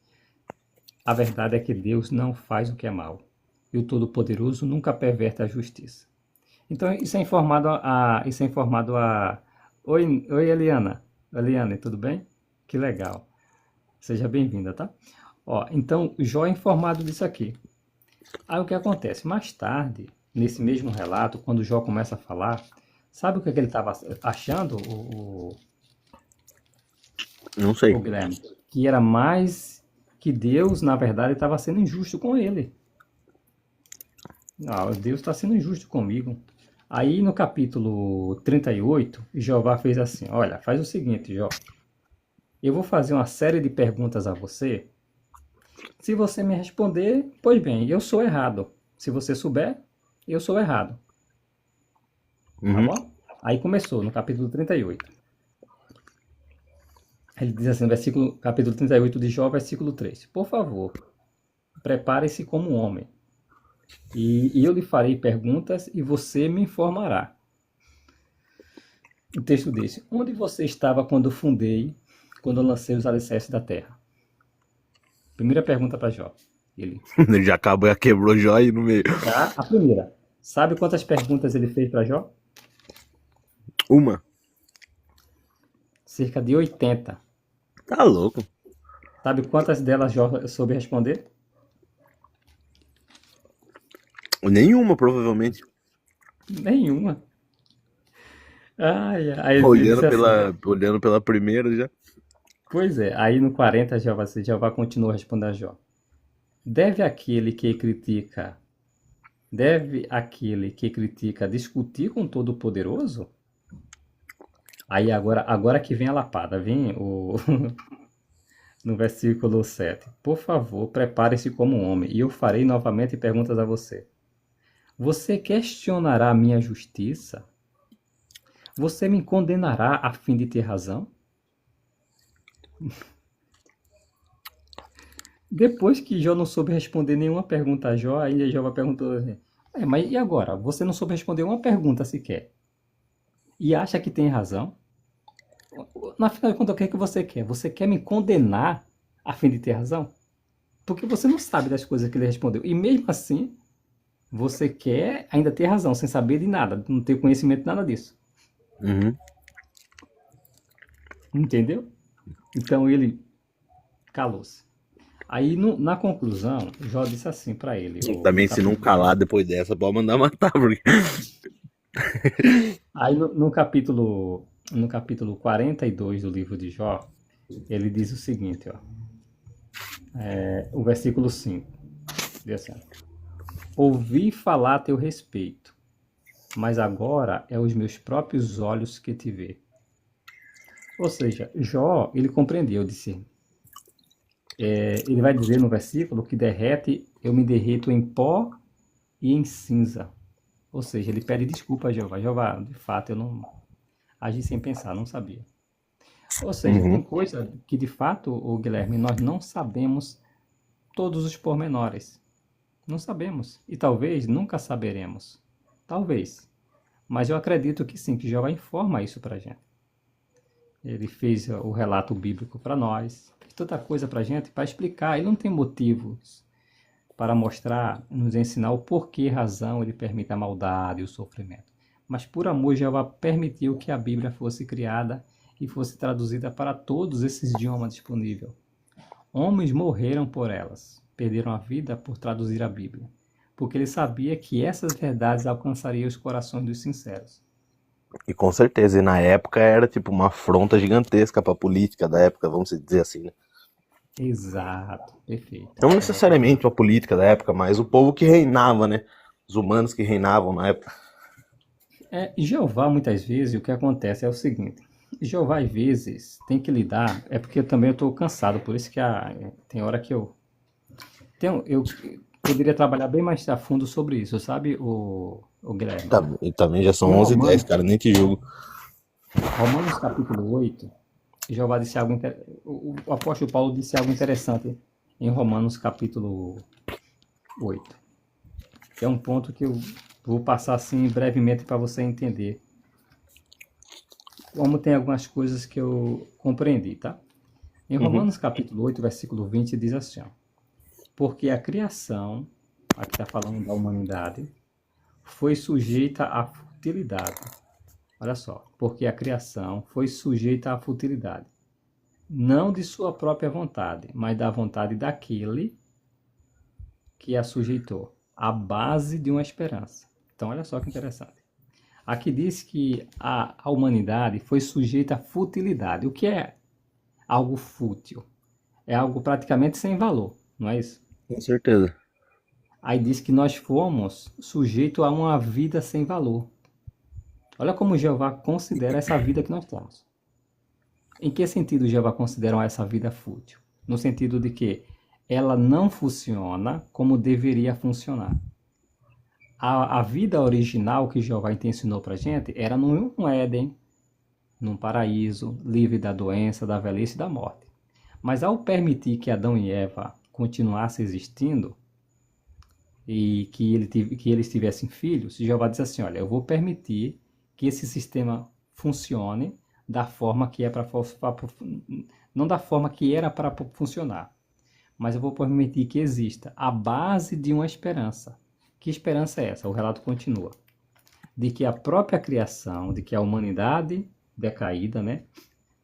a verdade é que Deus não faz o que é mal, e o Todo-Poderoso nunca perverte a justiça. Então isso é informado a. Oi, Eliana. Eliane, tudo bem? Que legal. Seja bem-vinda, tá? Ó, então Jó é informado disso aqui. Aí o que acontece? Mais tarde, nesse mesmo relato, quando Jó começa a falar, sabe o que, é que ele estava achando, Não o sei. Guilherme? Que era mais que Deus, na verdade, estava sendo injusto com ele. Ah, Deus está sendo injusto comigo. Aí no capítulo 38, Jeová fez assim: olha, faz o seguinte, Jó. Eu vou fazer uma série de perguntas a você. Se você me responder, pois bem, eu sou errado. Se você souber, eu sou errado. Tá Uhum. bom? Aí começou, no capítulo 38. Ele diz assim, capítulo 38 de Jó, versículo 3. Por favor, prepare-se como um homem. E eu lhe farei perguntas e você me informará. O texto diz: onde você estava quando quando eu lancei os alicerces da terra? Primeira pergunta para Jó. Ele. Ele já acabou, já quebrou o joia no meio. A primeira. Sabe quantas perguntas ele fez para Jó? Uma. Cerca de 80. Tá louco. Sabe quantas delas Jó soube responder? Nenhuma, provavelmente. Nenhuma. Ai, aí ele disse assim, Olhando pela primeira já. pois é, aí no 40 Jeová continuou respondendo a Jó. Deve aquele que critica discutir com Todo-Poderoso? Aí agora que vem a lapada, vem no versículo 7. Por favor, prepare-se como um homem, e eu farei novamente perguntas a você. Você questionará a minha justiça? Você me condenará a fim de ter razão? Depois que Jó não soube responder nenhuma pergunta a Jó, ainda Jó perguntou assim, mas e agora? Você não soube responder uma pergunta sequer. E acha que tem razão? Na final de contas, o que é que você quer? Você quer me condenar a fim de ter razão? Porque você não sabe das coisas que ele respondeu. E mesmo assim, você quer ainda ter razão, sem saber de nada, não ter conhecimento de nada disso. Uhum. Entendeu? Então ele calou-se. Aí na conclusão, Jó disse assim para ele. Também se não calar depois dessa, pode mandar matar, porque. Aí no capítulo 42 do livro de Jó, ele diz o seguinte, ó. O versículo 5. Diz assim: ouvi falar a teu respeito, mas agora é os meus próprios olhos que te vê. Ou seja, Jó, ele compreendeu, disse. Ele vai dizer no versículo que derrete, eu me derreto em pó e em cinza. Ou seja, ele pede desculpa a Jeová. Jeová, de fato, eu não agi sem pensar, não sabia. Ou seja, tem coisa que de fato, o Guilherme, nós não sabemos todos os pormenores. Não sabemos. E talvez nunca saberemos. Talvez. Mas eu acredito que sim, que Jeová informa isso pra gente. Ele fez o relato bíblico para nós, fez tanta coisa para gente para explicar. Ele não tem motivos para mostrar, nos ensinar o porquê e razão ele permite a maldade e o sofrimento. Mas por amor, Jeová permitiu que a Bíblia fosse criada e fosse traduzida para todos esses idiomas disponíveis. Homens morreram por elas, perderam a vida por traduzir a Bíblia, porque ele sabia que essas verdades alcançariam os corações dos sinceros. E com certeza, e na época era tipo uma afronta gigantesca pra política da época, vamos dizer assim, né? Exato, perfeito. Não necessariamente a política da época, mas o povo que reinava, né? Os humanos que reinavam na época. Jeová, muitas vezes, o que acontece é o seguinte: Jeová, às vezes, tem que lidar. É porque eu também estou cansado, por isso que tem hora que eu poderia trabalhar bem mais a fundo sobre isso, sabe, o Guilherme? E também já são Em 11 h 10 Romanos, cara, nem te julgo. Romanos capítulo 8, Jeová disse algo o apóstolo Paulo disse algo interessante em Romanos capítulo 8. Que é um ponto que eu vou passar assim brevemente para você entender como tem algumas coisas que eu compreendi, tá? Em Romanos capítulo 8, versículo 20, diz assim, ó, porque a criação, aqui está falando da humanidade, foi sujeita à futilidade. Olha só, porque a criação foi sujeita à futilidade, não de sua própria vontade, mas da vontade daquele que a sujeitou, à base de uma esperança. Então, olha só que interessante. Aqui diz que a humanidade foi sujeita à futilidade. O que é algo fútil? É algo praticamente sem valor, não é isso? Com certeza. Aí diz que nós fomos sujeitos a uma vida sem valor. Olha como Jeová considera essa vida que nós temos. Em que sentido Jeová considera essa vida fútil? No sentido de que ela não funciona como deveria funcionar. A vida original que Jeová intencionou para a gente era num Éden, num paraíso, livre da doença, da velhice e da morte. Mas ao permitir que Adão e Eva continuassem existindo e que eles tivessem filhos, Jeová diz assim, olha, eu vou permitir que esse sistema funcione da forma que é para não da forma que era para funcionar, mas eu vou permitir que exista a base de uma esperança. Que esperança é essa? O relato continua. De que a própria criação, de que a humanidade decaída, né,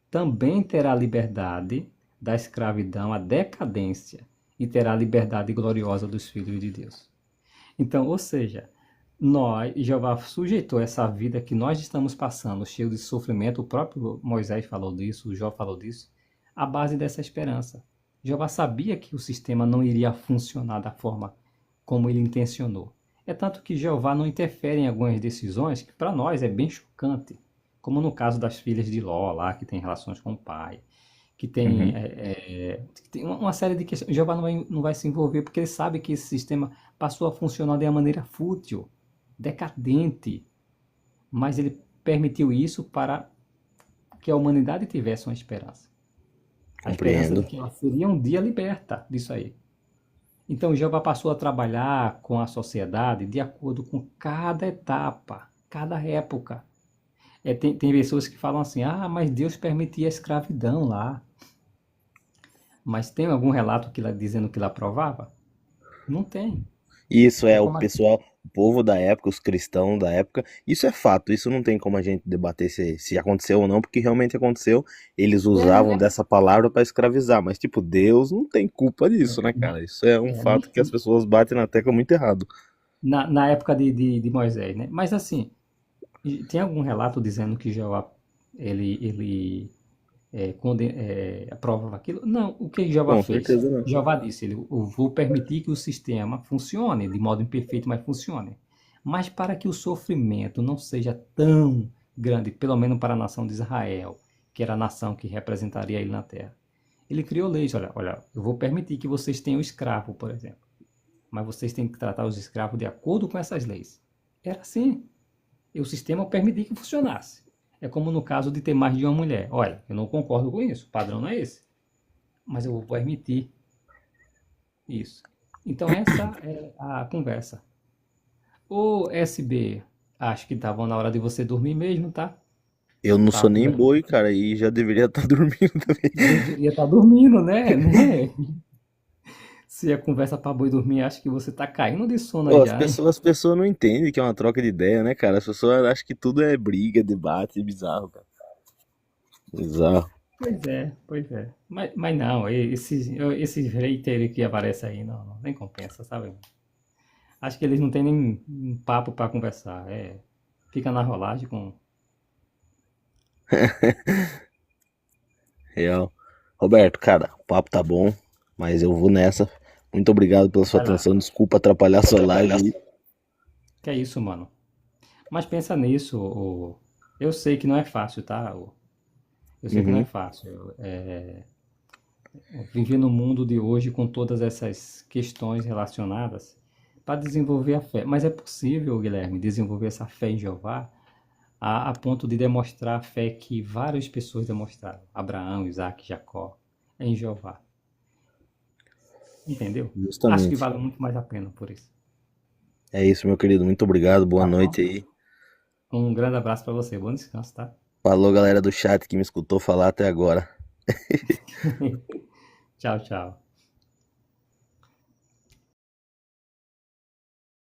também terá liberdade da escravidão à decadência e terá a liberdade gloriosa dos filhos de Deus. Então, ou seja, Jeová sujeitou essa vida que nós estamos passando, cheio de sofrimento, o próprio Moisés falou disso, o Jó falou disso, à base dessa esperança. Jeová sabia que o sistema não iria funcionar da forma como ele intencionou. É tanto que Jeová não interfere em algumas decisões que para nós é bem chocante, como no caso das filhas de Ló, lá, que tem relações com o pai, que tem, tem uma série de questões. Jeová não vai se envolver porque ele sabe que esse sistema passou a funcionar de uma maneira fútil, decadente, mas ele permitiu isso para que a humanidade tivesse uma esperança. A esperança de que ela seria um dia liberta disso aí. Então, Jeová passou a trabalhar com a sociedade de acordo com cada etapa, cada época. Tem pessoas que falam assim, mas Deus permitia a escravidão lá. Mas tem algum relato dizendo que ele aprovava? Não tem. Isso é o pessoal, o povo da época, os cristãos da época. Isso é fato, isso não tem como a gente debater se aconteceu ou não, porque realmente aconteceu. Eles usavam dessa palavra para escravizar, mas tipo, Deus não tem culpa disso, né, cara? Isso é um fato que as pessoas batem na tecla muito errado. Na época de Moisés, né? Mas assim, tem algum relato dizendo que Jeová ele aprova aquilo? Não, o que Jeová fez? Jeová disse, eu vou permitir que o sistema funcione, de modo imperfeito, mas funcione. Mas para que o sofrimento não seja tão grande, pelo menos para a nação de Israel, que era a nação que representaria ele na terra, ele criou leis, olha, eu vou permitir que vocês tenham escravo, por exemplo, mas vocês têm que tratar os escravos de acordo com essas leis. Era assim. E o sistema permitia que funcionasse. É como no caso de ter mais de uma mulher. Olha, eu não concordo com isso, o padrão não é esse. Mas eu vou permitir isso. Então essa é a conversa. O SB, acho que estava na hora de você dormir mesmo, tá? Eu não sou nem boi, cara, e já deveria estar dormindo também. Deveria estar dormindo, né? Se é conversa pra boi dormir, acho que você tá caindo de sono Pô, aí as já, hein? pessoas, as pessoas não entendem que é uma troca de ideia, né, cara? As pessoas acham que tudo é briga, debate, é bizarro, cara. Bizarro. Pois é, pois é. Mas não, esses haters que aparecem aí, não, nem compensa, sabe? Acho que eles não têm nem um papo pra conversar. Fica na rolagem com. Real. Roberto, cara, o papo tá bom, mas eu vou nessa. Muito obrigado pela sua Vai lá. atenção. Desculpa atrapalhar a sua live aí. Que é isso, mano. Mas pensa nisso, eu sei que não é fácil, tá? Eu sei que não é Uhum. fácil. Viver no mundo de hoje com todas essas questões relacionadas para desenvolver a fé. Mas é possível, Guilherme, desenvolver essa fé em Jeová a ponto de demonstrar a fé que várias pessoas demonstraram. Abraão, Isaac, Jacó, em Jeová. Entendeu? Acho que Justamente. vale muito mais a pena por isso. É isso, meu querido. Muito obrigado. Boa Tá noite bom? aí. Um grande abraço para você. Bom descanso, tá? Falou, galera do chat que me escutou falar até agora. Tchau, tchau.